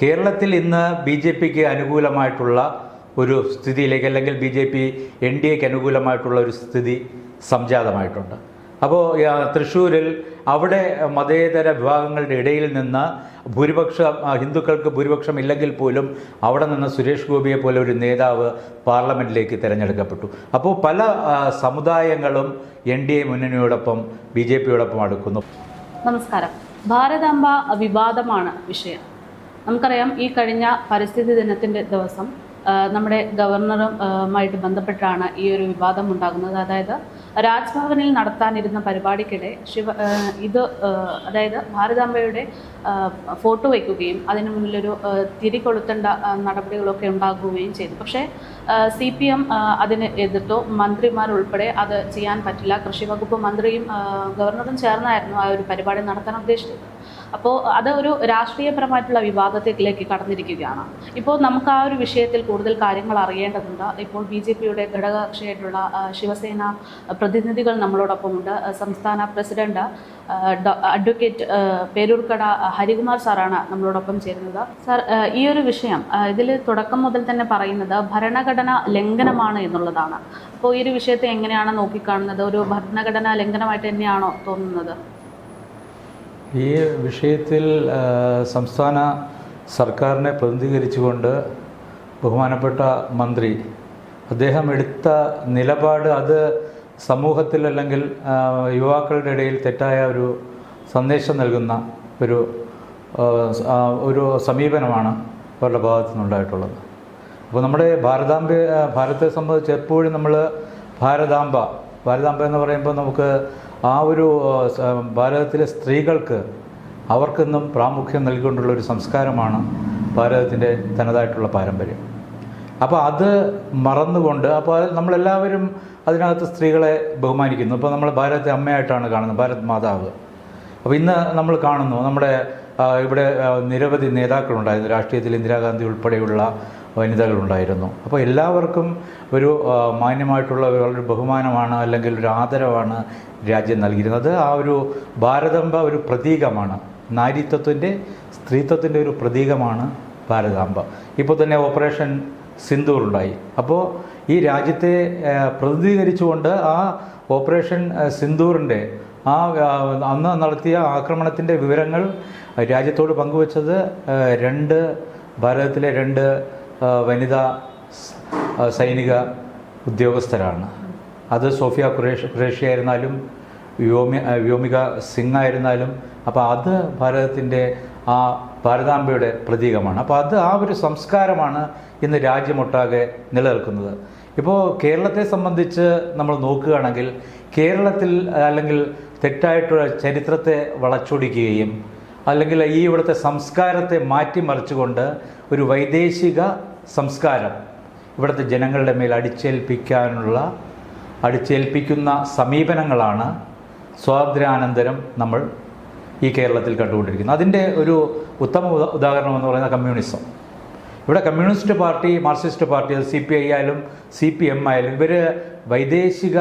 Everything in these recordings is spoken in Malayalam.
കേരളത്തിൽ ഇന്ന് BJPക്ക് അനുകൂലമായിട്ടുള്ള ഒരു സ്ഥിതിയിലേക്ക് അല്ലെങ്കിൽ BJP NDAക്ക് അനുകൂലമായിട്ടുള്ള ഒരു സ്ഥിതി സംജാതമായിട്ടുണ്ട്. അപ്പോൾ തൃശ്ശൂരിൽ അവിടെ മതേതര വിഭാഗങ്ങളുടെ ഇടയിൽ നിന്ന് ഹിന്ദുക്കൾക്ക് ഭൂരിപക്ഷം ഇല്ലെങ്കിൽ പോലും അവിടെ നിന്ന് സുരേഷ് ഗോപിയെ പോലെ ഒരു നേതാവ് പാർലമെൻറ്റിലേക്ക് തിരഞ്ഞെടുക്കപ്പെട്ടു. അപ്പോൾ പല സമുദായങ്ങളും NDA മുന്നണിയോടൊപ്പം BJPയോടൊപ്പം അടുക്കുന്നു. നമസ്കാരം. ഭാരതാംബ വിവാദമാണ് വിഷയം. നമുക്കറിയാം, ഈ കഴിഞ്ഞ പരിസ്ഥിതി ദിനത്തിൻ്റെ ദിവസം നമ്മുടെ ഗവർണറുമായിട്ട് ബന്ധപ്പെട്ടാണ് ഈ ഒരു വിവാദം ഉണ്ടാകുന്നത്. അതായത് രാജ്ഭവനിൽ നടത്താനിരുന്ന പരിപാടിക്കിടെ അതായത് ഭാരതാംബയുടെ ഫോട്ടോ വയ്ക്കുകയും അതിന് മുന്നിലൊരു തിരികൊളുത്തേണ്ട നടപടികളൊക്കെ ഉണ്ടാകുകയും ചെയ്തു. പക്ഷേ CPM അതിന് എതിർത്തു. മന്ത്രിമാരുൾപ്പെടെ അത് ചെയ്യാൻ പറ്റില്ല. കൃഷി വകുപ്പ് മന്ത്രിയും ഗവർണറും ചേർന്നായിരുന്നു ആ ഒരു പരിപാടി നടത്താൻ ഉദ്ദേശിച്ചത്. അപ്പോൾ അത് ഒരു രാഷ്ട്രീയപരമായിട്ടുള്ള വിവാദത്തിലേക്ക് കടന്നിരിക്കുകയാണ്. ഇപ്പോൾ നമുക്ക് ആ ഒരു വിഷയത്തിൽ കൂടുതൽ കാര്യങ്ങൾ അറിയേണ്ടതുണ്ട്. ഇപ്പോൾ BJPയുടെ ഘടകകക്ഷിയായിട്ടുള്ള ശിവസേന പ്രതിനിധികൾ നമ്മളോടൊപ്പമുണ്ട്. സംസ്ഥാന പ്രസിഡന്റ് അഡ്വക്കേറ്റ് പേരൂർക്കട ഹരികുമാർ സാറാണ് നമ്മളോടൊപ്പം ചേരുന്നത്. സാർ, ഈ ഒരു വിഷയം ഇതിൽ തുടക്കം മുതൽ തന്നെ പറയുന്നത് ഭരണഘടന ലംഘനമാണ് എന്നുള്ളതാണ്. അപ്പോൾ ഈ ഒരു വിഷയത്തെ എങ്ങനെയാണ് നോക്കിക്കാണുന്നത്? ഒരു ഭരണഘടനാ ലംഘനമായിട്ട് തന്നെയാണോ തോന്നുന്നത്? ഈ വിഷയത്തിൽ സംസ്ഥാന സർക്കാരിനെ പ്രതിനിധീകരിച്ചുകൊണ്ട് ബഹുമാനപ്പെട്ട മന്ത്രി അദ്ദേഹം എടുത്ത നിലപാട് അത് സമൂഹത്തിൽ അല്ലെങ്കിൽ യുവാക്കളുടെ ഇടയിൽ തെറ്റായ ഒരു സന്ദേശം നൽകുന്ന ഒരു സമീപനമാണ് അവരുടെ ഭാഗത്തു നിന്നുണ്ടായിട്ടുള്ളത്. അപ്പോൾ നമ്മുടെ ഭാരതത്തെ സംബന്ധിച്ച് എപ്പോഴും നമ്മൾ ഭാരതാംബ എന്ന് പറയുമ്പോൾ നമുക്ക് ആ ഒരു ഭാരതത്തിലെ സ്ത്രീകൾക്ക് അവർക്കെന്നും പ്രാമുഖ്യം നൽകിക്കൊണ്ടുള്ള ഒരു സംസ്കാരമാണ് ഭാരതത്തിൻ്റെ തനതായിട്ടുള്ള പാരമ്പര്യം. അപ്പോൾ അത് മറന്നുകൊണ്ട് അപ്പോൾ നമ്മളെല്ലാവരും അതിനകത്ത് സ്ത്രീകളെ ബഹുമാനിക്കുന്നു. ഇപ്പോൾ നമ്മൾ ഭാരതത്തെ അമ്മയായിട്ടാണ് കാണുന്നത്, ഭാരത് മാതാവ്. അപ്പോൾ ഇന്ന് നമ്മൾ കാണുന്നു നമ്മുടെ ഇവിടെ നിരവധി നേതാക്കളുണ്ടായിരുന്നു. രാഷ്ട്രീയത്തിൽ ഇന്ദിരാഗാന്ധി ഉൾപ്പെടെയുള്ള വനിതകളുണ്ടായിരുന്നു. അപ്പോൾ എല്ലാവർക്കും ഒരു മാന്യമായിട്ടുള്ള വളരെ ബഹുമാനമാണ് അല്ലെങ്കിൽ ഒരു ആദരവാണ് രാജ്യം നൽകിയിരുന്നത്. ആ ഒരു ഭാരതാംബ ഒരു പ്രതീകമാണ്, നാരീത്വത്തിൻ്റെ സ്ത്രീത്വത്തിൻ്റെ ഒരു പ്രതീകമാണ് ഭാരതാംബ. ഇപ്പോൾ തന്നെ ഓപ്പറേഷൻ സിന്ദൂർ ഉണ്ടായി. അപ്പോൾ ഈ രാജ്യത്തെ പ്രതിനിധീകരിച്ചുകൊണ്ട് ആ ഓപ്പറേഷൻ സിന്ദൂറിൻ്റെ അന്ന് നടത്തിയ ആക്രമണത്തിൻ്റെ വിവരങ്ങൾ രാജ്യത്തോട് പങ്കുവച്ചത് ഭാരതത്തിലെ രണ്ട് വനിതാ സൈനിക ഉദ്യോഗസ്ഥരാണ്. അത് സോഫിയ ഖുറേഷി ആയിരുന്നാലും വ്യോമിക സിംഗ് ആയിരുന്നാലും. അപ്പോൾ അത് ഭാരതത്തിൻ്റെ ആ ഭാരതാംബയുടെ പ്രതീകമാണ്. അപ്പോൾ ആ ഒരു സംസ്കാരമാണ് ഇന്ന് രാജ്യമൊട്ടാകെ നിലനിൽക്കുന്നത്. ഇപ്പോൾ കേരളത്തെ സംബന്ധിച്ച് നമ്മൾ നോക്കുകയാണെങ്കിൽ കേരളത്തിൽ അല്ലെങ്കിൽ തെറ്റായിട്ടുള്ള ചരിത്രത്തെ വളച്ചൊടിക്കുകയും അല്ലെങ്കിൽ ഇവിടുത്തെ സംസ്കാരത്തെ മാറ്റിമറിച്ചുകൊണ്ട് ഒരു വൈദേശിക സംസ്കാരം ഇവിടുത്തെ ജനങ്ങളുടെ മേൽ അടിച്ചേൽപ്പിക്കുന്ന സമീപനങ്ങളാണ് സ്വാതന്ത്ര്യാനന്തരം നമ്മൾ ഈ കേരളത്തിൽ കണ്ടുകൊണ്ടിരിക്കുന്നത്. അതിൻ്റെ ഒരു ഉത്തമ ഉദാഹരണം എന്ന് പറയുന്നത് കമ്മ്യൂണിസം. ഇവിടെ കമ്മ്യൂണിസ്റ്റ് പാർട്ടി, മാർക്സിസ്റ്റ് പാർട്ടി, അത് CPI ആയാലും CPM ആയാലും ഇവർ വൈദേശിക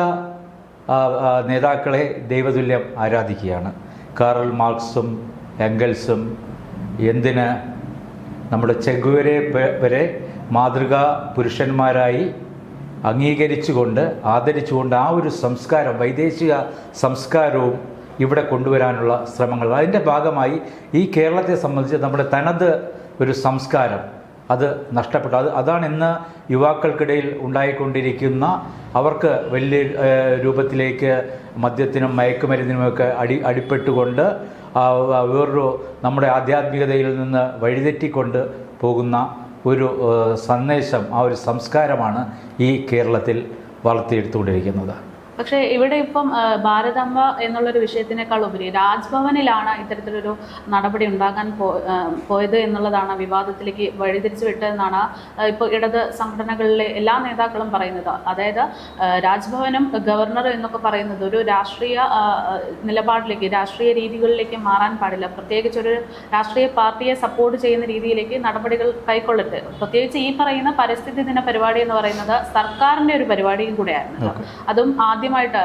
നേതാക്കളെ ദൈവതുല്യം ആരാധിക്കുകയാണ്. കാറൽ മാർക്സും എംഗൽസും എന്തിന് നമ്മുടെ ചെഗുവേരയെ വരെ മാതൃകാ പുരുഷന്മാരായി അംഗീകരിച്ചുകൊണ്ട് ആദരിച്ചുകൊണ്ട് ആ ഒരു സംസ്കാരം, വൈദേശിക സംസ്കാരവും ഇവിടെ കൊണ്ടുവരാനുള്ള ശ്രമങ്ങൾ. അതിൻ്റെ ഭാഗമായി ഈ കേരളത്തെ സംബന്ധിച്ച് നമ്മുടെ തനത് ഒരു സംസ്കാരം അത് നഷ്ടപ്പെട്ടു. അതാണ് ഇന്ന് യുവാക്കൾക്കിടയിൽ ഉണ്ടായിക്കൊണ്ടിരിക്കുന്ന അവർക്ക് വലിയ രൂപത്തിലേക്ക് മദ്യത്തിനും മയക്കുമരുന്നിനുമൊക്കെ അടിപ്പെട്ടുകൊണ്ട് വേറൊരു നമ്മുടെ ആധ്യാത്മികതയിൽ നിന്ന് വഴിതെറ്റിക്കൊണ്ട് പോകുന്ന ഒരു സന്ദേശം, ആ ഒരു സംസ്കാരമാണ് ഈ കേരളത്തിൽ വളർത്തിയെടുത്തുകൊണ്ടിരിക്കുന്നത്. പക്ഷേ ഇവിടെ ഇപ്പം ഭാരതാംബ എന്നുള്ളൊരു വിഷയത്തിനേക്കാൾ ഉപരി രാജ്ഭവനിലാണ് ഇത്തരത്തിലൊരു നടപടി ഉണ്ടാകാൻ പോയത് എന്നുള്ളതാണ് വിവാദത്തിലേക്ക് വഴിതിരിച്ചു വിട്ടതെന്നാണ് ഇപ്പോൾ ഇടത് സംഘടനകളിലെ എല്ലാ നേതാക്കളും പറയുന്നത്. അതായത് രാജ്ഭവനും ഗവർണറും എന്നൊക്കെ പറയുന്നത് ഒരു രാഷ്ട്രീയ നിലപാടിലേക്ക്, രാഷ്ട്രീയ രീതികളിലേക്ക് മാറാൻ പാടില്ല. പ്രത്യേകിച്ച് ഒരു രാഷ്ട്രീയ പാർട്ടിയെ സപ്പോർട്ട് ചെയ്യുന്ന രീതിയിലേക്ക് നടപടികൾ കൈക്കൊള്ളരുത്. പ്രത്യേകിച്ച് ഈ പറയുന്ന പരിസ്ഥിതി ദിന പരിപാടി എന്ന് പറയുന്നത് സർക്കാരിൻ്റെ ഒരു പരിപാടിയും കൂടെയായിരുന്നു. അതും ആദ്യം ആദ്യമായിട്ട്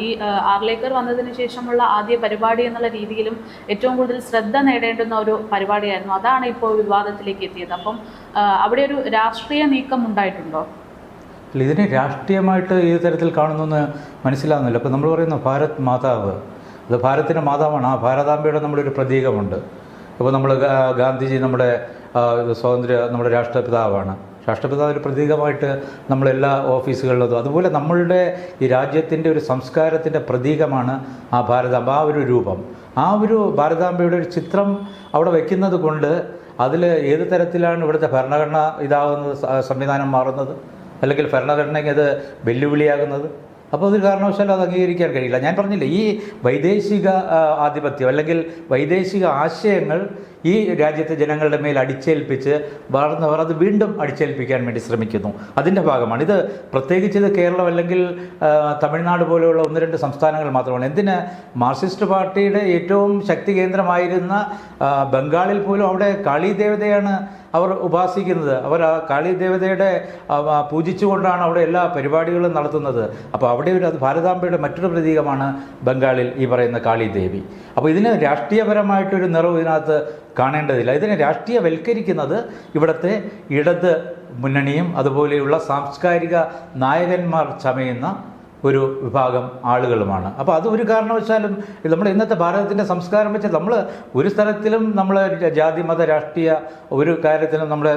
ഈ ആർലേക്കർ വന്നതിന് ശേഷമുള്ള ആദ്യ പരിപാടി എന്നുള്ള രീതിയിലും ഏറ്റവും കൂടുതൽ ശ്രദ്ധ നേടേണ്ടുന്ന ഒരു പരിപാടിയായിരുന്നു. അതാണ് ഇപ്പോൾ വിവാദത്തിലേക്ക് എത്തിയത്. അപ്പം അവിടെ ഒരു രാഷ്ട്രീയ നീക്കം ഉണ്ടായിട്ടുണ്ടോ? ഇതിനെ രാഷ്ട്രീയമായിട്ട് ഈ തരത്തിൽ കാണുന്നെന്ന് മനസ്സിലാകുന്നില്ല. അപ്പോൾ നമ്മൾ പറയുന്ന ഭാരത് മാതാവ്, അത് ഭാരതത്തിൻ്റെ മാതാവാണ്. ആ ഭാരതാംബയുടെ നമ്മുടെ ഒരു പ്രതീകമുണ്ട്. ഇപ്പോൾ നമ്മൾ ഗാന്ധിജി നമ്മുടെ നമ്മുടെ രാഷ്ട്രപിതാവാണ്. രാഷ്ട്രപിതാവിൻ്റെ പ്രതീകമായിട്ട് നമ്മളെല്ലാ ഓഫീസുകളിലും, അതുപോലെ നമ്മളുടെ ഈ രാജ്യത്തിൻ്റെ ഒരു സംസ്കാരത്തിൻ്റെ പ്രതീകമാണ് ആ ഭാരതാംബ. ആ ഒരു രൂപം, ആ ഒരു ഭാരതാംബയുടെ ഒരു ചിത്രം അവിടെ വയ്ക്കുന്നത് കൊണ്ട് അതിൽ ഏത് തരത്തിലാണ് ഇവിടുത്തെ ഭരണഘടന ഇതാകുന്നത്, സംവിധാനം മാറുന്നത്, അല്ലെങ്കിൽ ഭരണഘടനയ്ക്ക് അത് വെല്ലുവിളിയാകുന്നത്? അപ്പോൾ അതൊരു കാരണവശാലും അത് അംഗീകരിക്കാൻ കഴിയില്ല. ഞാൻ പറഞ്ഞില്ലേ, ഈ വൈദേശിക ആധിപത്യം അല്ലെങ്കിൽ വൈദേശിക ആശയങ്ങൾ ഈ രാജ്യത്തെ ജനങ്ങളുടെ മേൽ അടിച്ചേൽപ്പിച്ച് വളർന്നവർ അത് വീണ്ടും അടിച്ചേൽപ്പിക്കാൻ വേണ്ടി ശ്രമിക്കുന്നു. അതിൻ്റെ ഭാഗമാണ് ഇത്. പ്രത്യേകിച്ച് ഇത് കേരളം അല്ലെങ്കിൽ തമിഴ്നാട് പോലെയുള്ള 1-2 സംസ്ഥാനങ്ങൾ മാത്രമാണ്. എന്തിന്, മാർക്സിസ്റ്റ് പാർട്ടിയുടെ ഏറ്റവും ശക്തി കേന്ദ്രമായിരുന്ന ബംഗാളിൽ പോലും അവിടെ കാളി ദേവതയാണ് അവർ ഉപാസിക്കുന്നത്. അവർ ആ കാളി ദേവതയുടെ പൂജിച്ചുകൊണ്ടാണ് അവിടെ എല്ലാ പരിപാടികളും നടത്തുന്നത്. അപ്പോൾ അവിടെ അത് ഭാരതാംബയുടെ മറ്റൊരു പ്രതീകമാണ് ബംഗാളിൽ ഈ പറയുന്ന കാളി ദേവി. അപ്പോൾ ഇതിന് രാഷ്ട്രീയപരമായിട്ടൊരു നിറവ് ഇതിനകത്ത് കാണേണ്ടതില്ല. ഇതിനെ രാഷ്ട്രീയവൽക്കരിക്കുന്നത് ഇവിടുത്തെ ഇടത് മുന്നണിയും അതുപോലെയുള്ള സാംസ്കാരിക നായകന്മാർ ചമയുന്ന ഒരു വിഭാഗം ആളുകളുമാണ്. അപ്പോൾ അത് ഒരു കാരണവശാലും നമ്മൾ ഇന്നത്തെ ഭാരതത്തിൻ്റെ സംസ്കാരം വെച്ച് നമ്മൾ ഒരു സ്ഥലത്തിലും നമ്മൾ ജാതി മത രാഷ്ട്രീയ ഒരു കാര്യത്തിലും നമ്മുടെ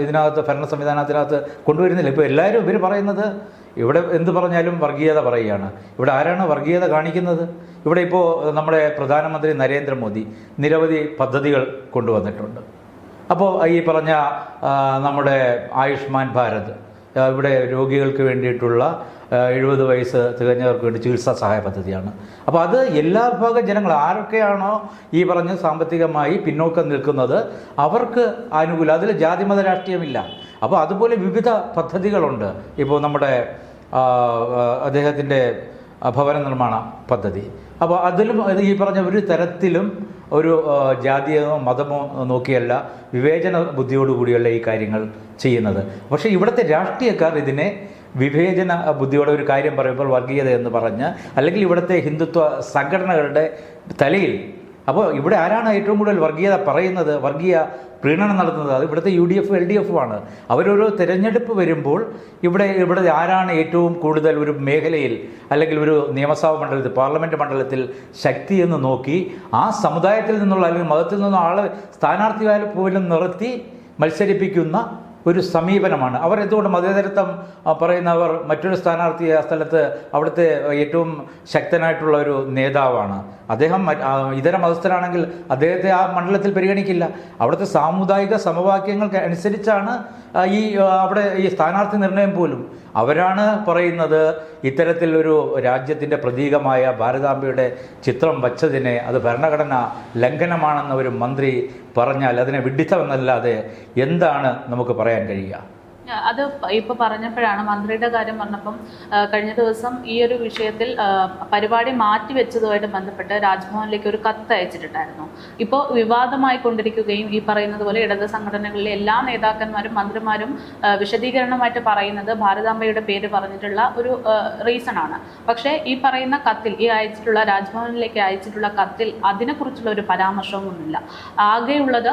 ഇതിനകത്ത് ഭരണ സംവിധാനത്തിനകത്ത് കൊണ്ടുവരുന്നില്ല. ഇപ്പോൾ എല്ലാവരും ഇവർ പറയുന്നത് ഇവിടെ എന്ത് പറഞ്ഞാലും വർഗീയത പറയുകയാണ്. ഇവിടെ ആരാണ് വർഗീയത കാണിക്കുന്നത്? ഇവിടെ ഇപ്പോൾ നമ്മുടെ പ്രധാനമന്ത്രി നരേന്ദ്രമോദി നിരവധി പദ്ധതികൾ കൊണ്ടുവന്നിട്ടുണ്ട്. അപ്പോൾ ഈ പറഞ്ഞ നമ്മുടെ ആയുഷ്മാൻ ഭാരത്, ഇവിടെ രോഗികൾക്ക് വേണ്ടിയിട്ടുള്ള 70 വയസ്സ് തികഞ്ഞവർക്ക് വേണ്ടി ചികിത്സാ സഹായ പദ്ധതിയാണ്. അപ്പോൾ അത് എല്ലാ വിഭാഗം ജനങ്ങൾ ആരൊക്കെയാണോ ഈ പറഞ്ഞ സാമ്പത്തികമായി പിന്നോക്കം നിൽക്കുന്നത് അവർക്ക് ആനുകൂല്യം, അതിൽ ജാതിമത രാഷ്ട്രീയമില്ല. അപ്പോൾ അതുപോലെ വിവിധ പദ്ധതികളുണ്ട്. ഇപ്പോൾ നമ്മുടെ അദ്ദേഹത്തിൻ്റെ ഭവന നിർമ്മാണ പദ്ധതി. അപ്പോൾ അതിലും ഈ പറഞ്ഞ ഒരു തരത്തിലും ഒരു ജാതിയോ മതമോ നോക്കിയല്ല, വിവേചന ബുദ്ധിയോടുകൂടിയുള്ള ഈ കാര്യങ്ങൾ ചെയ്യുന്നത്. പക്ഷേ ഇവിടുത്തെ രാഷ്ട്രീയക്കാർ ഇതിനെ വിവേചന ബുദ്ധിയോടെ ഒരു കാര്യം പറയുമ്പോൾ വർഗീയത എന്ന് പറഞ്ഞ്, അല്ലെങ്കിൽ ഇവിടുത്തെ ഹിന്ദുത്വ സംഘടനകളുടെ തലയിൽ, അപ്പോൾ ഇവിടെ ആരാണ് ഏറ്റവും കൂടുതൽ വർഗീയത പറയുന്നത്, വർഗീയ പ്രീണനം നടത്തുന്നത്? അത് ഇവിടുത്തെ UDF LDF ആണ്. അവരോരോ തിരഞ്ഞെടുപ്പ് വരുമ്പോൾ ഇവിടെ ആരാണ് ഏറ്റവും കൂടുതൽ ഒരു മേഖലയിൽ അല്ലെങ്കിൽ ഒരു നിയമസഭാ മണ്ഡലത്തിൽ, പാർലമെൻറ്റ് മണ്ഡലത്തിൽ ശക്തി എന്ന് നോക്കി ആ സമുദായത്തിൽ നിന്നുള്ള അല്ലെങ്കിൽ മതത്തിൽ നിന്നുള്ള ആളെ സ്ഥാനാർത്ഥിയാൽ പോലും നിർത്തി മത്സരിപ്പിക്കുന്ന ഒരു സമീപനമാണ്. അവർ എന്തുകൊണ്ട് മതേതരത്വം പറയുന്നവർ മറ്റൊരു സ്ഥാനാർത്ഥിയെ ആ സ്ഥലത്ത് അവിടുത്തെ ഏറ്റവും ശക്തനായിട്ടുള്ള ഒരു നേതാവാണ്. അദ്ദേഹം ഇതര മതസ്ഥരാണെങ്കിൽ അദ്ദേഹത്തെ ആ മണ്ഡലത്തിൽ പരിഗണിക്കില്ല. അവിടുത്തെ സാമുദായിക സമവാക്യങ്ങൾക്ക് അനുസരിച്ചാണ് അവിടെ ഈ സ്ഥാനാർത്ഥി നിർണയം പോലും. അവരാണ് പറയുന്നത് ഇത്തരത്തിൽ ഒരു രാജ്യത്തിൻ്റെ പ്രതീകമായ ഭാരതാംബയുടെ ചിത്രം വച്ചതിനെ അത് ഭരണഘടന ലംഘനമാണെന്ന് ഒരു മന്ത്രി പറഞ്ഞാൽ അതിനെ വിഡ്ഢിത്തമെന്നല്ലാതെ എന്താണ് നമുക്ക് പറയാൻ കഴിയുക? അത് ഇപ്പോൾ പറഞ്ഞപ്പോഴാണ്, മന്ത്രിയുടെ കാര്യം പറഞ്ഞപ്പം, കഴിഞ്ഞ ദിവസം ഈ ഒരു വിഷയത്തിൽ പരിപാടി മാറ്റിവെച്ചതുമായിട്ട് ബന്ധപ്പെട്ട് രാജ്ഭവനിലേക്ക് ഒരു കത്ത് അയച്ചിട്ടുണ്ടായിരുന്നു. ഇപ്പോൾ വിവാദമായി കൊണ്ടിരിക്കുകയും ഈ പറയുന്നത് പോലെ ഇടത് സംഘടനകളിലെ എല്ലാ നേതാക്കന്മാരും മന്ത്രിമാരും വിശദീകരണമായിട്ട് പറയുന്നത് ഭാരതാംബയുടെ പേര് പറഞ്ഞിട്ടുള്ള ഒരു റീസൺ ആണ്. പക്ഷേ ഈ പറയുന്ന കത്തിൽ, ഈ അയച്ചിട്ടുള്ള രാജ്ഭവനിലേക്ക് അയച്ചിട്ടുള്ള കത്തിൽ അതിനെക്കുറിച്ചുള്ള ഒരു പരാമർശമൊന്നുമില്ല. ആകെയുള്ളത്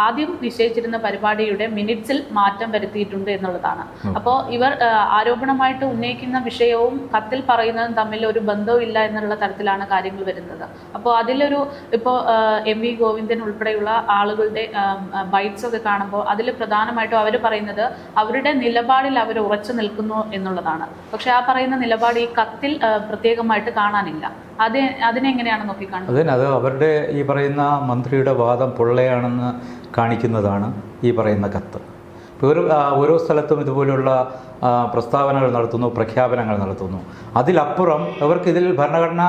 ആദ്യം നിശ്ചയിച്ചിരുന്ന പരിപാടിയുടെ മിനിറ്റ്സിൽ മാറ്റം വരുത്തിയിട്ടുണ്ട് എന്നുള്ളതാണ്. അപ്പോൾ ഇവർ ആരോപണമായിട്ട് ഉന്നയിക്കുന്ന വിഷയവും കത്തിൽ പറയുന്നതും തമ്മിൽ ഒരു ബന്ധവും ഇല്ല എന്നുള്ള തരത്തിലാണ് കാര്യങ്ങൾ വരുന്നത്. അപ്പോൾ അതിലൊരു ഇപ്പോൾ MV ഗോവിന്ദൻ ഉൾപ്പെടെയുള്ള ആളുകളുടെ ബൈറ്റ്സ് ഒക്കെ കാണുമ്പോൾ അതിൽ പ്രധാനമായിട്ടും അവർ പറയുന്നത് അവരുടെ നിലപാടിൽ അവർ ഉറച്ചു നിൽക്കുന്നു എന്നുള്ളതാണ്. പക്ഷെ ആ പറയുന്ന നിലപാട് ഈ കത്തിൽ പ്രത്യേകമായിട്ട് കാണാനില്ല. അതിനെങ്ങനെയാണ് നോക്കിക്കാണുന്നത്? അത് അവരുടെ ഈ പറയുന്ന മന്ത്രിയുടെ വാദം പൊള്ളയാണെന്ന് കാണിക്കുന്നതാണ് ഈ പറയുന്ന കത്ത്. ഓരോ സ്ഥലത്തും ഇതുപോലുള്ള പ്രസ്താവനകൾ നടത്തുന്നു, പ്രഖ്യാപനങ്ങൾ നടത്തുന്നു. അതിലപ്പുറം അവർക്ക് ഇതിൽ ഭരണഘടനാ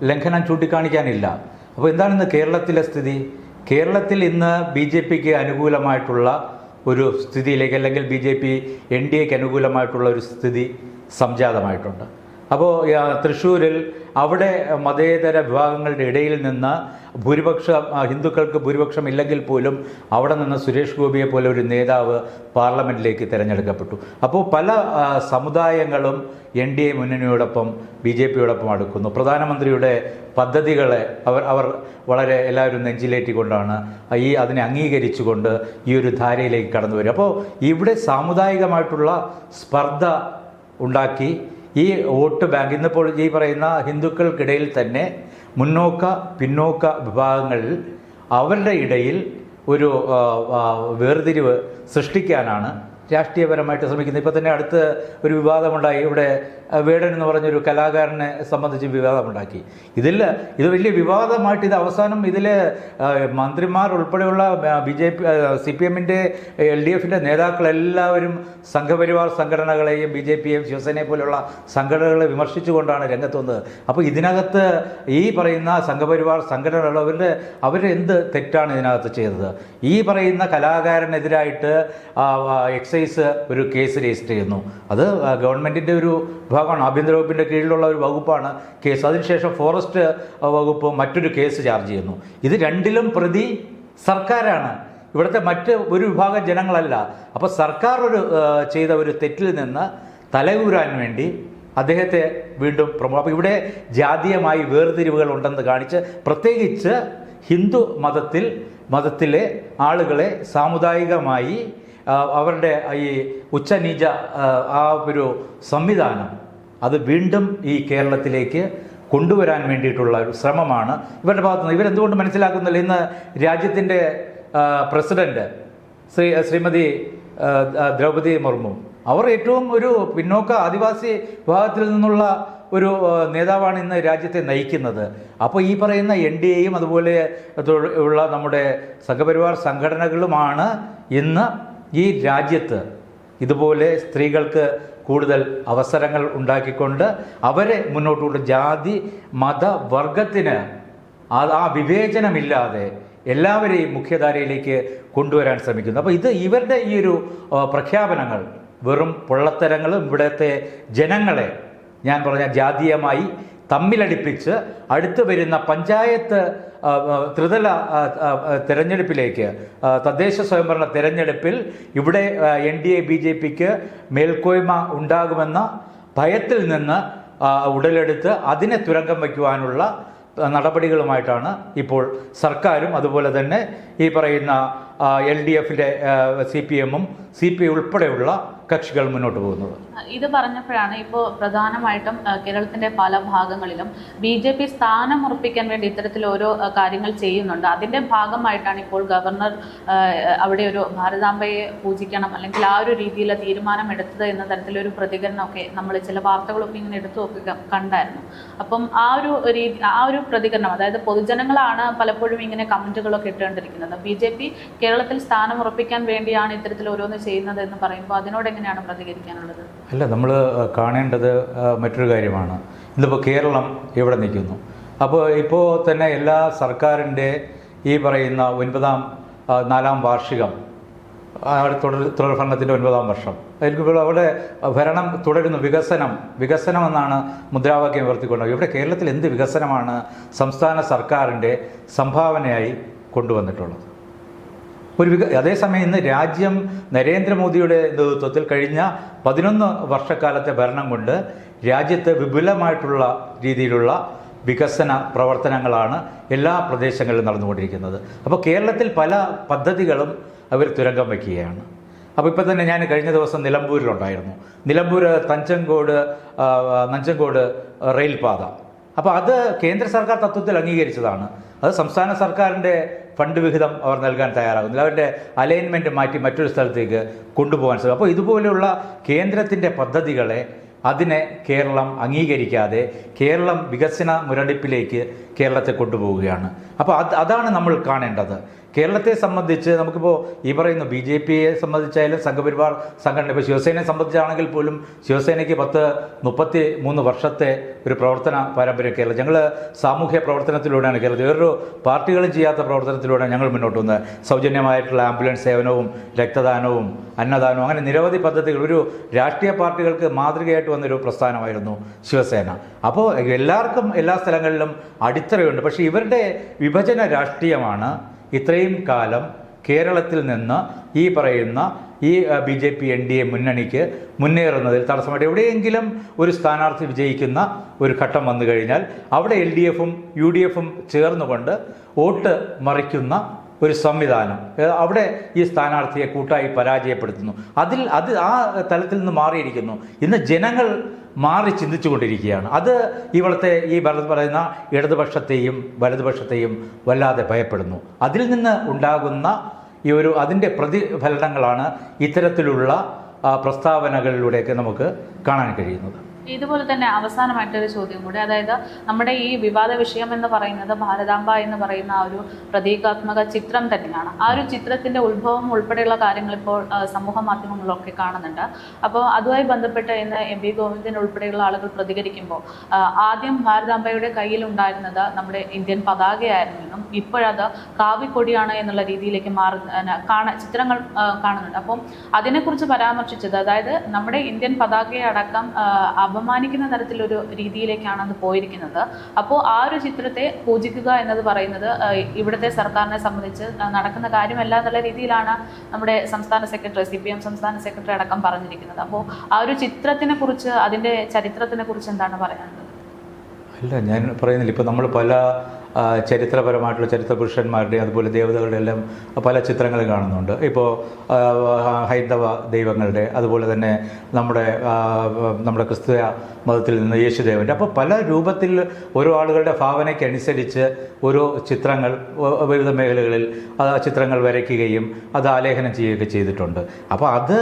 ലംഘനം ചൂണ്ടിക്കാണിക്കാനില്ല. അപ്പോൾ എന്താണ് ഇന്ന് കേരളത്തിലെ സ്ഥിതി? കേരളത്തിൽ ഇന്ന് BJPക്ക് അനുകൂലമായിട്ടുള്ള ഒരു സ്ഥിതിയിലേക്ക്, അല്ലെങ്കിൽ BJP NDAക്ക് അനുകൂലമായിട്ടുള്ള ഒരു സ്ഥിതി സംജാതമായിട്ടുണ്ട്. അപ്പോൾ തൃശ്ശൂരിൽ അവിടെ മതേതര വിഭാഗങ്ങളുടെ ഇടയിൽ നിന്ന് ഭൂരിപക്ഷം ഹിന്ദുക്കൾക്ക് ഭൂരിപക്ഷം ഇല്ലെങ്കിൽ പോലും അവിടെ നിന്ന് സുരേഷ് ഗോപിയെ പോലെ ഒരു നേതാവ് പാർലമെൻറ്റിലേക്ക് തിരഞ്ഞെടുക്കപ്പെട്ടു. അപ്പോൾ പല സമുദായങ്ങളും NDA മുന്നണിയോടൊപ്പം BJPയോടൊപ്പം അടുക്കുന്നു. പ്രധാനമന്ത്രിയുടെ പദ്ധതികളെ അവർ വളരെ എല്ലാവരും നെഞ്ചിലേറ്റിക്കൊണ്ടാണ് അതിനെ അംഗീകരിച്ചുകൊണ്ട് ഈ ഒരു ധാരയിലേക്ക് കടന്നു വരും. അപ്പോൾ ഇവിടെ സാമുദായികമായിട്ടുള്ള സ്പർദ്ധ ഉണ്ടാക്കി ഈ വോട്ട് ബാങ്ക് ഇന്നിപ്പോൾ ഈ പറയുന്ന ഹിന്ദുക്കൾക്കിടയിൽ തന്നെ മുന്നോക്ക പിന്നോക്ക വിഭാഗങ്ങളിൽ അവരുടെ ഇടയിൽ ഒരു വേർതിരിവ് സൃഷ്ടിക്കാനാണ് രാഷ്ട്രീയപരമായിട്ട് ശ്രമിക്കുന്നത്. ഇപ്പോൾ തന്നെ അടുത്ത് ഒരു വിവാദമുണ്ടായി. ഇവിടെ വേടൻ എന്ന് പറഞ്ഞൊരു കലാകാരനെ സംബന്ധിച്ച് വിവാദമുണ്ടാക്കി. ഇത് വലിയ വിവാദമായിട്ട് ഇത് അവസാനം ഇതിൽ മന്ത്രിമാർ ഉൾപ്പെടെയുള്ള BJP CPMൻ്റെ LDFൻ്റെ നേതാക്കളെല്ലാവരും സംഘപരിവാർ സംഘടനകളെയും BJPയെയും ശിവസേനയെ പോലെയുള്ള സംഘടനകളെ വിമർശിച്ചുകൊണ്ടാണ് രംഗത്ത് വന്നത്. അപ്പോൾ ഇതിനകത്ത് ഈ പറയുന്ന സംഘപരിവാർ സംഘടനകൾ അവരെന്ത് തെറ്റാണ് ഇതിനകത്ത് ചെയ്തത്? ഈ പറയുന്ന കലാകാരനെതിരായിട്ട് എക്സൈസ് ഒരു കേസ് രജിസ്റ്റർ ചെയ്യുന്നു. അത് ഗവൺമെൻറ്റിൻ്റെ ഒരു ഭാഗമാണ്, ആഭ്യന്തര വകുപ്പിൻ്റെ കീഴിലുള്ള ഒരു വകുപ്പാണ് കേസ്. അതിനുശേഷം ഫോറസ്റ്റ് വകുപ്പ് മറ്റൊരു കേസ് ചാർജ് ചെയ്യുന്നു. ഇത് രണ്ടിലും പ്രതി സർക്കാരാണ്, ഇവിടുത്തെ മറ്റ് ഒരു വിഭാഗം ജനങ്ങളല്ല. അപ്പോൾ സർക്കാർ ചെയ്ത ഒരു തെറ്റിൽ നിന്ന് തലയൂരാൻ വേണ്ടി അദ്ദേഹത്തെ വീണ്ടും അപ്പോൾ ഇവിടെ ജാതീയമായി വേർതിരിവുകൾ ഉണ്ടെന്ന് കാണിച്ച് പ്രത്യേകിച്ച് ഹിന്ദു മതത്തിലെ ആളുകളെ സാമുദായികമായി അവരുടെ ഈ ഉച്ചനീച ആ ഒരു സംവിധാനം അത് വീണ്ടും ഈ കേരളത്തിലേക്ക് കൊണ്ടുവരാൻ വേണ്ടിയിട്ടുള്ള ഒരു ശ്രമമാണ് ഇവരുടെ ഭാഗത്തുനിന്ന്. ഇവരെന്തുകൊണ്ട് മനസ്സിലാക്കുന്നില്ല? ഇന്ന് രാജ്യത്തിൻ്റെ പ്രസിഡന്റ് ശ്രീമതി ദ്രൗപദി മുർമു അവർ ഏറ്റവും ഒരു പിന്നോക്ക ആദിവാസി വിഭാഗത്തിൽ നിന്നുള്ള ഒരു നേതാവാണ് ഇന്ന് രാജ്യത്തെ നയിക്കുന്നത്. അപ്പോൾ ഈ പറയുന്ന NDAയും അതുപോലെ ഉള്ള നമ്മുടെ സംഘപരിവാർ സംഘടനകളുമാണ് ഇന്ന് ഈ രാജ്യത്ത് ഇതുപോലെ സ്ത്രീകൾക്ക് കൂടുതൽ അവസരങ്ങൾ ഉണ്ടാക്കിക്കൊണ്ട് അവരെ മുന്നോട്ടുകൊണ്ട് ജാതി മത വർഗത്തിന് ആ വിവേചനമില്ലാതെ എല്ലാവരെയും മുഖ്യധാരയിലേക്ക് കൊണ്ടുവരാൻ ശ്രമിക്കുന്നു. അപ്പോൾ ഇവരുടെ ഈ ഒരു പ്രഖ്യാപനങ്ങൾ വെറും പൊള്ളത്തരങ്ങളും ഇവിടുത്തെ ജനങ്ങളെ ഞാൻ പറഞ്ഞ ജാതീയമായി തമ്മിലടിപ്പിച്ച് അടുത്ത് വരുന്ന പഞ്ചായത്ത് ത്രിതല തെരഞ്ഞെടുപ്പിലേക്ക് തദ്ദേശ സ്വയംഭരണ തെരഞ്ഞെടുപ്പിൽ ഇവിടെ NDA BJPക്ക് മേൽക്കോയ്മ ഉണ്ടാകുമെന്ന ഭയത്തിൽ നിന്ന് ഉടലെടുത്ത് അതിനെ തുരങ്കം വയ്ക്കുവാനുള്ള നടപടികളുമായിട്ടാണ് ഇപ്പോൾ സർക്കാരും അതുപോലെ തന്നെ ഈ പറയുന്ന LDFൻ്റെ CPMും CPI ഉൾപ്പെടെയുള്ള കക്ഷികൾ മുന്നോട്ട് പോകുന്നത്. ഇത് പറഞ്ഞപ്പോഴാണ് ഇപ്പോൾ പ്രധാനമായിട്ടും കേരളത്തിൻ്റെ പല ഭാഗങ്ങളിലും BJP സ്ഥാനം ഉറപ്പിക്കാൻ വേണ്ടി ഇത്തരത്തിൽ ഓരോ കാര്യങ്ങൾ ചെയ്യുന്നുണ്ട്. അതിൻ്റെ ഭാഗമായിട്ടാണ് ഇപ്പോൾ ഗവർണർ അവിടെ ഒരു ഭാരതാംബയെ പൂജിക്കണം അല്ലെങ്കിൽ ആ ഒരു രീതിയിൽ തീരുമാനം എടുത്തത് എന്ന തരത്തിലൊരു പ്രതികരണമൊക്കെ നമ്മൾ ചില വാർത്തകളൊക്കെ ഇങ്ങനെ എടുത്തു നോക്കുക കണ്ടായിരുന്നു. അപ്പം ആ ഒരു പ്രതികരണം, അതായത് പൊതുജനങ്ങളാണ് പലപ്പോഴും ഇങ്ങനെ കമൻറ്റുകളൊക്കെ ഇട്ടുകൊണ്ടിരിക്കുന്നത്. BJP കേരളത്തിൽ സ്ഥാനം ഉറപ്പിക്കാൻ വേണ്ടിയാണ് ഇത്തരത്തിൽ ഓരോന്ന് ചെയ്യുന്നത് എന്ന് പറയുമ്പോൾ അതിനോട് എങ്ങനെയാണ് പ്രതികരിക്കാനുള്ളത്? അല്ല, നമ്മൾ കാണേണ്ടത് മറ്റൊരു കാര്യമാണ്. ഇന്നിപ്പോൾ കേരളം എവിടെ നിൽക്കുന്നു? അപ്പോൾ ഇപ്പോൾ തന്നെ എല്ലാ സർക്കാരിൻ്റെ ഈ പറയുന്ന 4ാം വാർഷികം തുടർ ഭരണത്തിൻ്റെ 9ാം വർഷം അതിൽ അവിടെ ഭരണം തുടരുന്നു. വികസനം എന്നാണ് മുദ്രാവാക്യം ഉയർത്തിക്കൊണ്ടത്. ഇവിടെ കേരളത്തിൽ എന്ത് വികസനമാണ് സംസ്ഥാന സർക്കാരിൻ്റെ സംഭാവനയായി കൊണ്ടുവന്നിട്ടുള്ളത്? അതേസമയം ഇന്ന് രാജ്യം നരേന്ദ്രമോദിയുടെ നേതൃത്വത്തിൽ കഴിഞ്ഞ 11 വർഷക്കാലത്തെ ഭരണം കൊണ്ട് രാജ്യത്ത് വിപുലമായിട്ടുള്ള രീതിയിലുള്ള വികസന പ്രവർത്തനങ്ങളാണ് എല്ലാ പ്രദേശങ്ങളിലും നടന്നുകൊണ്ടിരിക്കുന്നത്. അപ്പോൾ കേരളത്തിൽ പല പദ്ധതികളും അവർ തുരങ്കം വയ്ക്കുകയാണ്. അപ്പോൾ ഇപ്പോൾ തന്നെ ഞാൻ കഴിഞ്ഞ ദിവസം നിലമ്പൂരിലുണ്ടായിരുന്നു. നിലമ്പൂർ നഞ്ചങ്കോട് റെയിൽപാത. അപ്പോൾ അത് കേന്ദ്ര സർക്കാർ തത്വത്തിൽ അംഗീകരിച്ചതാണ്. അത് സംസ്ഥാന സർക്കാരിൻ്റെ ഫണ്ട് വിഹിതം അവർ നൽകാൻ തയ്യാറാകുന്നില്ല. അവരുടെ അലൈൻമെൻറ്റ് മാറ്റി മറ്റൊരു സ്ഥലത്തേക്ക് കൊണ്ടുപോകാൻ സാധിക്കും. അപ്പോൾ ഇതുപോലെയുള്ള കേന്ദ്രത്തിൻ്റെ പദ്ധതികളെ അതിനെ കേരളം അംഗീകരിക്കാതെ കേരളം വികസന മുരടിപ്പിലേക്ക് കേരളത്തെ കൊണ്ടുപോവുകയാണ്. അപ്പോൾ അതാണ് നമ്മൾ കാണേണ്ടത്. കേരളത്തെ സംബന്ധിച്ച് നമുക്കിപ്പോൾ ഈ പറയുന്ന BJP സംബന്ധിച്ചായാലും സംഘപരിവാർ സംഘടന, ഇപ്പോൾ ശിവസേനയെ സംബന്ധിച്ചാണെങ്കിൽ പോലും ശിവസേനയ്ക്ക് 33 വർഷത്തെ ഒരു പ്രവർത്തന പാരമ്പര്യം കേരളം. ഞങ്ങൾ സാമൂഹ്യ പ്രവർത്തനത്തിലൂടെയാണ് കേരളത്തിൽ വേറൊരു പാർട്ടികളും ചെയ്യാത്ത പ്രവർത്തനത്തിലൂടെയാണ് ഞങ്ങൾ മുന്നോട്ട് വന്നത്. സൗജന്യമായിട്ടുള്ള ആംബുലൻസ് സേവനവും രക്തദാനവും അന്നദാനവും അങ്ങനെ നിരവധി പദ്ധതികൾ ഒരു രാഷ്ട്രീയ പാർട്ടികൾക്ക് മാതൃകയായിട്ട് വന്നൊരു പ്രസ്ഥാനമായിരുന്നു ശിവസേന. അപ്പോൾ എല്ലാവർക്കും എല്ലാ സ്ഥലങ്ങളിലും അടിത്തറയുണ്ട്. പക്ഷേ ഇവരുടെ വിഭജന രാഷ്ട്രീയമാണ് ഇത്രയും കാലം കേരളത്തിൽ നിന്ന് ഈ പറയുന്ന ഈ BJP NDA മുന്നണിക്ക് മുന്നേറുന്നതിൽ തടസ്സമായിട്ട്. എവിടെയെങ്കിലും ഒരു സ്ഥാനാർത്ഥി വിജയിക്കുന്ന ഒരു ഘട്ടം വന്നു കഴിഞ്ഞാൽ അവിടെ LDFും UDFും ചേർന്നുകൊണ്ട് വോട്ട് മറിക്കുന്ന ഒരു സംവിധാനം, അവിടെ ഈ സ്ഥാനാർത്ഥിയെ കൂട്ടായി പരാജയപ്പെടുത്തുന്നു. അത് ആ തലത്തിൽ നിന്ന് മാറിയിരിക്കുന്നു. ഇന്ന് ജനങ്ങൾ മാറി ചിന്തിച്ചുകൊണ്ടിരിക്കുകയാണ്. അത് ഇവിടുത്തെ ഈ പറയുന്ന ഇടതുപക്ഷത്തെയും വലതുപക്ഷത്തെയും വല്ലാതെ ഭയപ്പെടുന്നു. അതിൽ നിന്ന് ഉണ്ടാകുന്ന അതിൻ്റെ പ്രതിഫലനങ്ങളാണ് ഇത്തരത്തിലുള്ള പ്രസ്താവനകളിലൂടെയൊക്കെ നമുക്ക് കാണാൻ കഴിയുന്നത്. ഇതുപോലെ തന്നെ അവസാനമായിട്ടൊരു ചോദ്യം കൂടി, അതായത് നമ്മുടെ ഈ വിവാദ വിഷയം എന്ന് പറയുന്നത് ഭാരതാംബ എന്ന് പറയുന്ന ആ ഒരു പ്രതീകാത്മക ചിത്രം തന്നെയാണ്. ആ ഒരു ചിത്രത്തിന്റെ ഉത്ഭവം ഉൾപ്പെടെയുള്ള കാര്യങ്ങൾ ഇപ്പോൾ സമൂഹ മാധ്യമങ്ങളിലൊക്കെ കാണുന്നുണ്ട്. അപ്പോൾ അതുമായി ബന്ധപ്പെട്ട് ഇന്ന് MV ഗോവിന്ദൻ ഉൾപ്പെടെയുള്ള ആളുകൾ പ്രതികരിക്കുമ്പോൾ ആദ്യം ഭാരതാംബയുടെ കയ്യിലുണ്ടായിരുന്നത് നമ്മുടെ ഇന്ത്യൻ പതാകയായിരുന്നെന്നും ഇപ്പോഴത് കാവിക്കൊടിയാണ് എന്നുള്ള രീതിയിലേക്ക് ചിത്രങ്ങൾ കാണുന്നുണ്ട്. അപ്പം അതിനെക്കുറിച്ച് പരാമർശിച്ചത്, അതായത് നമ്മുടെ ഇന്ത്യൻ പതാകയെ അടക്കം അപമാനിക്കുന്ന തരത്തിലൊരു രീതിയിലേക്കാണ് അത് പോയിരിക്കുന്നത്. അപ്പോൾ ആ ഒരു ചിത്രത്തെ പൂജിക്കുക എന്നത് പറയുന്നത് ഇവിടുത്തെ സർക്കാരിനെ സംബന്ധിച്ച് നടക്കുന്ന കാര്യമല്ല എന്നുള്ള രീതിയിലാണ് നമ്മുടെ സംസ്ഥാന സെക്രട്ടറി, CPM സംസ്ഥാന സെക്രട്ടറി അടക്കം പറഞ്ഞിരിക്കുന്നത്. അപ്പോൾ ആ ഒരു ചിത്രത്തിനെ കുറിച്ച്, അതിൻ്റെ ചരിത്രത്തിനെ കുറിച്ച് എന്താണ് പറയാനുള്ളത്? അല്ല, ഞാൻ പറയുന്നില്ല, ഇപ്പോൾ നമ്മൾ പല ചരിത്രപരമായിട്ടുള്ള ചരിത്ര പുരുഷന്മാരുടെ അതുപോലെ ദേവതകളുടെ എല്ലാം പല ചിത്രങ്ങൾ കാണുന്നുണ്ട്. ഇപ്പോൾ ഹൈന്ദവ ദൈവങ്ങളുടെ, അതുപോലെ തന്നെ നമ്മുടെ ക്രിസ്തീയ മതത്തിൽ നിന്ന് യേശുദേവൻ്റെ, അപ്പോൾ പല രൂപത്തിൽ ഓരോ ആളുകളുടെ ഭാവനയ്ക്കനുസരിച്ച് ഓരോ ചിത്രങ്ങൾ വിവിധ മേഖലകളിൽ ചിത്രങ്ങൾ വരയ്ക്കുകയും അത് ആലേഖനം ചെയ്യുകയൊക്കെ ചെയ്തിട്ടുണ്ട്. അപ്പോൾ അത്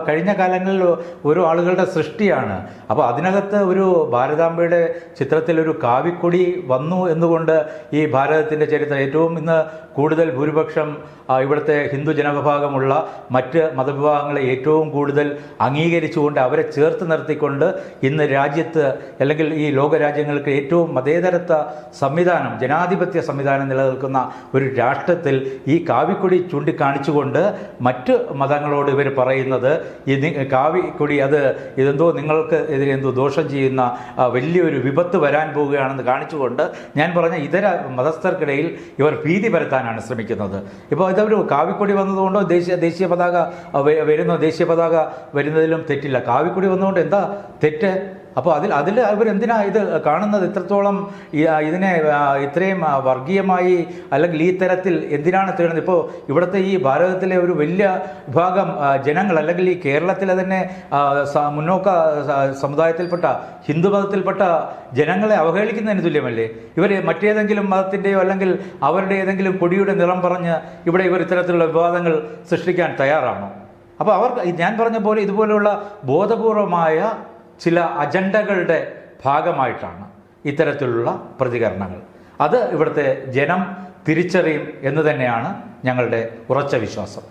കഴിഞ്ഞ കാലങ്ങളിൽ ഓരോ ആളുകളുടെ സൃഷ്ടിയാണ്. അപ്പോൾ അതിനകത്ത് ഒരു ഭാരതാംബയുടെ ചിത്രത്തിലൊരു കാവിക്കൊടി വന്നു എന്നുകൊണ്ട് ഈ ഭാരതത്തിൻ്റെ ചരിത്രം ഏറ്റവും ഇന്ന് കൂടുതൽ ഭൂരിപക്ഷം ഇവിടുത്തെ ഹിന്ദു ജനവിഭാഗമുള്ള മറ്റ് മതവിഭാഗങ്ങളെ ഏറ്റവും കൂടുതൽ അംഗീകരിച്ചുകൊണ്ട് അവരെ ചേർത്ത് നിർത്തിക്കൊണ്ട് ഇന്ന് രാജ്യത്ത് അല്ലെങ്കിൽ ഈ ലോകരാജ്യങ്ങൾക്ക് ഏറ്റവും മതേതരത്വ സംവിധാനം, ജനാധിപത്യ സംവിധാനം നിലനിൽക്കുന്ന ഒരു രാഷ്ട്രത്തിൽ ഈ കാവിക്കൊടി ചൂണ്ടിക്കാണിച്ചുകൊണ്ട് മറ്റ് മതങ്ങളോട് ഇവർ പറയുന്നത് ഈ കാവിക്കൊടി ഇതെന്തോ നിങ്ങൾക്ക് എതിരെ എന്തോ ദോഷം ചെയ്യുന്ന വലിയൊരു വിപത്ത് വരാൻ പോവുകയാണെന്ന് കാണിച്ചുകൊണ്ട് ഞാൻ പറഞ്ഞ ഇതര മതസ്ഥർക്കിടയിൽ ഇവർ ഭീതി പരത്താനാണ് ശ്രമിക്കുന്നത്. ഇപ്പോൾ ഇതൊരു കാവിക്കൊടി വന്നതുകൊണ്ടോ ദേശീയ പതാക വരുന്നതിലും തെറ്റില്ല. കാവിക്കൊടി വന്നതുകൊണ്ട് എന്താ തെറ്റ്? അപ്പോൾ അതിൽ ഇവരെന്തിനാ ഇത് കാണുന്നത്? ഇത്രത്തോളം ഇതിനെ ഇത്രയും വർഗീയമായി അല്ലെങ്കിൽ ഈ തരത്തിൽ എന്തിനാണ് തീർന്നത്? ഇപ്പോൾ ഇവിടുത്തെ ഈ ഭാരതത്തിലെ ഒരു വലിയ വിഭാഗം ജനങ്ങൾ അല്ലെങ്കിൽ ഈ കേരളത്തിലെ തന്നെ മുന്നോക്ക സമുദായത്തിൽപ്പെട്ട ഹിന്ദു മതത്തിൽപ്പെട്ട ജനങ്ങളെ അവഹേളിക്കുന്നതിന് തുല്യമല്ലേ ഇവർ? മറ്റേതെങ്കിലും മതത്തിൻ്റെയോ അല്ലെങ്കിൽ അവരുടെ ഏതെങ്കിലും കൊടിയുടെ നിറം പറഞ്ഞ് ഇവർ ഇത്തരത്തിലുള്ള വിവാദങ്ങൾ സൃഷ്ടിക്കാൻ തയ്യാറാണോ? അപ്പോൾ ഞാൻ പറഞ്ഞ പോലെ ഇതുപോലെയുള്ള ബോധപൂർവമായ ചില അജണ്ടകളുടെ ഭാഗമായിട്ടാണ് ഇത്തരത്തിലുള്ള പ്രതികരണങ്ങൾ. അത് ഇവിടുത്തെ ജനം തിരിച്ചറിയും എന്ന് തന്നെയാണ് ഞങ്ങളുടെ ഉറച്ച വിശ്വാസം.